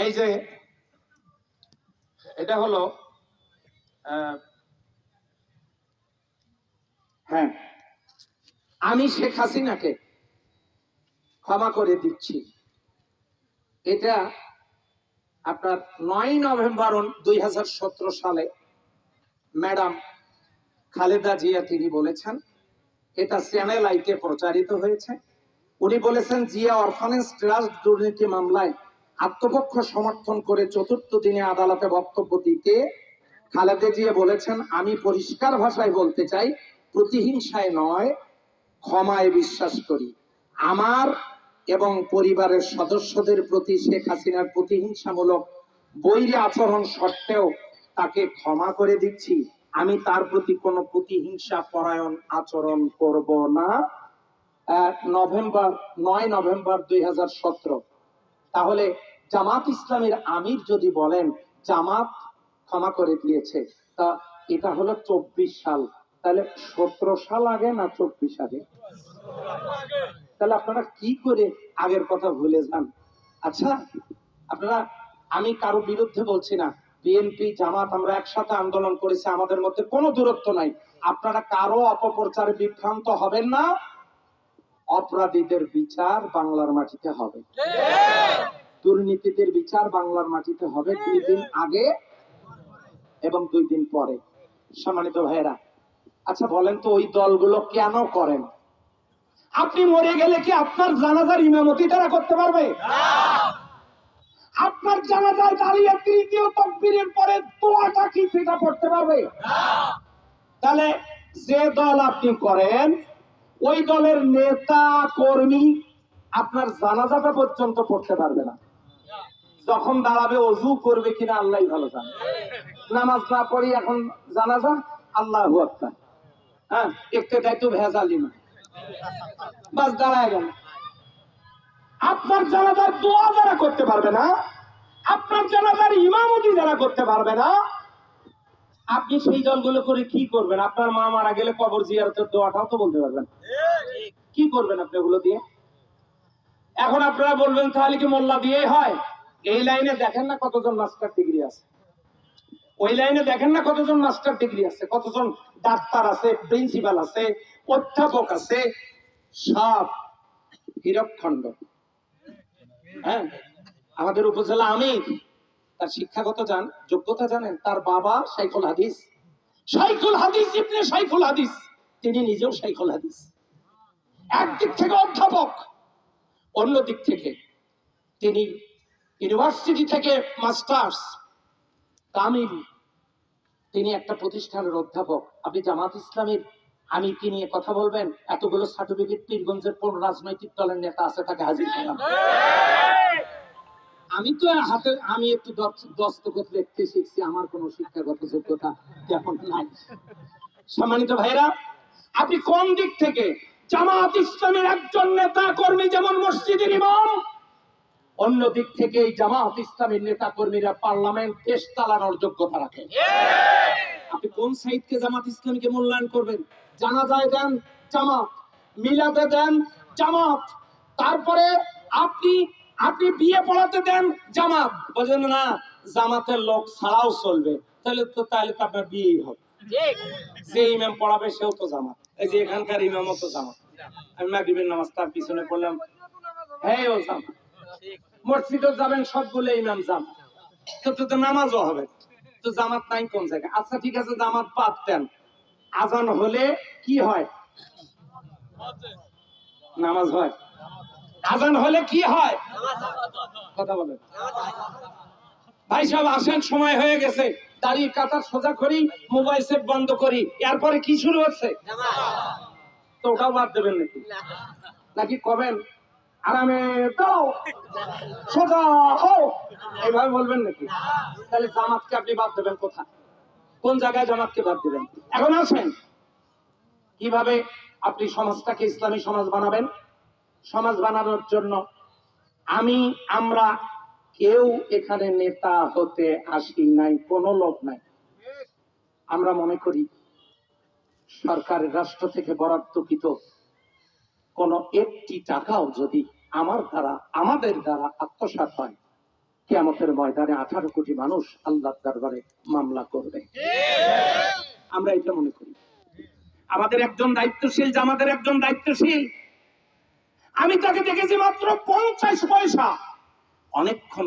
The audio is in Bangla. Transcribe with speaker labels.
Speaker 1: এই যে এটা হলো হ্যাঁ, আমি শেখ হাসিনাকে ক্ষমা করে দিচ্ছি। এটা আপনার 9 নভেম্বর 2017 সালে ম্যাডাম খালেদা জিয়া তিনি বলেছেন, এটা চ্যানেল আইতে প্রচারিত হয়েছে। উনি বলেছেন, জিয়া অরফানেজ ট্রাস্ট দুর্নীতি মামলায় আত্মপক্ষ সমর্থন করে চতুর্থ দিনে আদালতে বক্তব্য দিতে খালেদা জিয়া বলেছেন, আমি পরিষ্কার ভাষায় বলতে চাই, প্রতিহিংসায় নয়, ক্ষমায় বিশ্বাস করি। আমার এবং পরিবারের সদস্যদের প্রতি শেখ হাসিনার প্রতিহিংসামূলক বৈরী আচরণ সত্ত্বেও তাকে ক্ষমা করে দিচ্ছি। আমি তার প্রতি কোনো প্রতিহিংসা পরায়ণ আচরণ করব না। 9 নভেম্বর 2017। তাহলে জামাত ইসলামের আমির যদি বলেন জামাত ক্ষমা করে দিয়েছে, তা এটা হলো 24 সাল, তাহলে 17 সাল আগে না 24 আগে? তাহলে আপনারা কি করে আগের কথা ভুলে যান? আচ্ছা, আপনারা, আমি কারো বিরুদ্ধে বলছি না, বিএনপি জামাত আমরা একসাথে আন্দোলন করেছি, আমাদের মধ্যে কোনো দূরত্ব নাই। আপনারা কারো অপপ্রচারে বিভ্রান্ত হবেন না। অপরাধীদের বিচার বাংলার মাটিতে হবে, দুর্নীতিদের বিচার বাংলার মাটিতে হবে 2 দিন আগে এবং 2 দিন পরে। সম্মানিত ভাইয়েরা, আচ্ছা বলেন তো ওই দলগুলো কেন করেন? আপনি মরে গেলে কি আপনার জানাজার ইমামতি তারা করতে পারবে? আপনার জানাজায় দাঁড়িয়ে তৃতীয় তাকবীরের পরে দোয়াটা কি সেটা পড়তে পারবে? তাহলে যে দল আপনি করেন, ওই দলের নেতা কর্মী আপনার জানাজাটা পর্যন্ত পড়তে পারবে না। যখন দাঁড়াবে অজু করবে কিনা আল্লাহ ভালো জানে। নামাজ না পড়ি এখন জানাজা, আল্লাহু আকবার, হ্যাঁ, একটু দায়িত্ব ভেজালি না, বাস দাঁড়ায় গেল। আপনার জানাজার দোয়া যারা করতে পারবে না, আপনার জানাজার ইমামতি যারা করতে পারবে না, আপনি সেই দলগুলো করে কি করবেন? আপনার মা মারা গেলে কবর জিয়ারতের দোয়াটাও তো বলতে পারবেন। কি করবেন আপনি ওগুলো দিয়ে? এখন আপনারা বলবেন তাহলে কি মোল্লা দিয়েই হয়? এই লাইনে দেখেন না কতজন মাস্টার ডিগ্রি আছে, ওই লাইনে দেখেন না কতজন মাস্টার ডিগ্রি আছে, কতজন ডাক্তার আছে, প্রিন্সিপাল আছে, অধ্যাপক আছে, সব হীরকখণ্ড। হ্যাঁ, আমাদের উপজেলা আমির, তার শিক্ষাগত যোগ্যতা জানেন? তার বাবা শাইখুল হাদিস, শাইখুল হাদিস ইবনে শাইখুল হাদিস, তিনি নিজেও শাইখুল হাদিস। একদিক থেকে অধ্যাপক, অন্য দিক থেকে তিনি ইউনিভার্সিটি থেকে মাস্টার্স তামিল, তিনি একটা প্রতিষ্ঠানের অধ্যাপক। আপনি জামাত ইসলামের আমিরকে নিয়ে কথা বলবেন? এতগুলো সার্টিফিকেট, পীরগঞ্জের কোন রাজনৈতিক দলের নেতা আছে তাকে হাজির করলাম? আমি তো হাতে আমি একটু দস্তখত লিখতে শিখছি, আমার কোনো শিক্ষাগত যোগ্যতা এখন নাই। সম্মানিত ভাইরা, আপনি কোন দিক থেকে? জামাত ইসলামের একজন নেতা কর্মী যেমন মসজিদের ইমাম, অন্য দিক থেকে জামাত ইসলামের নেতা কর্মীরা পার্লামেন্ট দেশ চালানোর যোগ্যতা রাখে। আপনি কোন সাইডকে জামাত ইসলামীকে মূল্যায়ন করবেন? জানাজায় দেন জামাত, মিলাদে দেন জামাত, তারপরে আপনি আপনি বিয়ে পড়াতে দেন জামাত, বলেন না জামাতের লোক ছাড়াও চলবে, তাহলে তো আপনার বিয়েই হবে। যে ইমাম পড়াবে সেও তো জামাত, এই যে এখানকার ইমামও তো জামাত। আমি মাগরিবের নামাজ তার পিছনে পড়লাম, হ্যাঁ ও জামাত। মসজিদে যাবেন সবগুলো ইমাম জামাত, তো নামাজও হবে, তো জামাত নাই কোন জায়গায়? আচ্ছা ঠিক আছে, জামাত বাদ দেন, আজান হলে কি হয়? নামাজ হয়। আজান হলে কি হয়? কথা বলেন ভাই সাহেব, আসেন, সময় হয়ে গেছে, দাড়ি কাটা সোজা করি, মোবাইল সেট বন্ধ করি, এরপরে কি শুরু হচ্ছে? তো ওটাও বাদ দেবেন নাকি? নাকি কবেন আরামে দাও সোজা হও, এইভাবে বলবেন নাকি? তাহলে জামাতকে আপনি বাদ দেবেন কোথায়? কোন জায়গায় জামাতকে বাদ দেবেন? এখন আসেন, কিভাবে আপনি সমাজটাকে ইসলামী সমাজ বানাবেন? সমাজ বানানোর জন্য আমরা কেউ এখানে নেতা হতে আসি নাই, কোনো লোক নাই। আমরা মনে করি সরকারের রাষ্ট্র থেকে বরাদ্দকৃত কোন একটি টাকাও যদি আমাদের দ্বারা আত্মসাৎ হয়, কিয়ামতের ময়দানে 18 কোটি মানুষ আল্লাহর দরবারে মামলা করবে। আমরা এটা মনে করি আমাদের একজন দায়িত্বশীল, জামাতের একজন দায়িত্বশীল, আমি তাকে দেখেছি মাত্র 50 পয়সা অনেকক্ষণ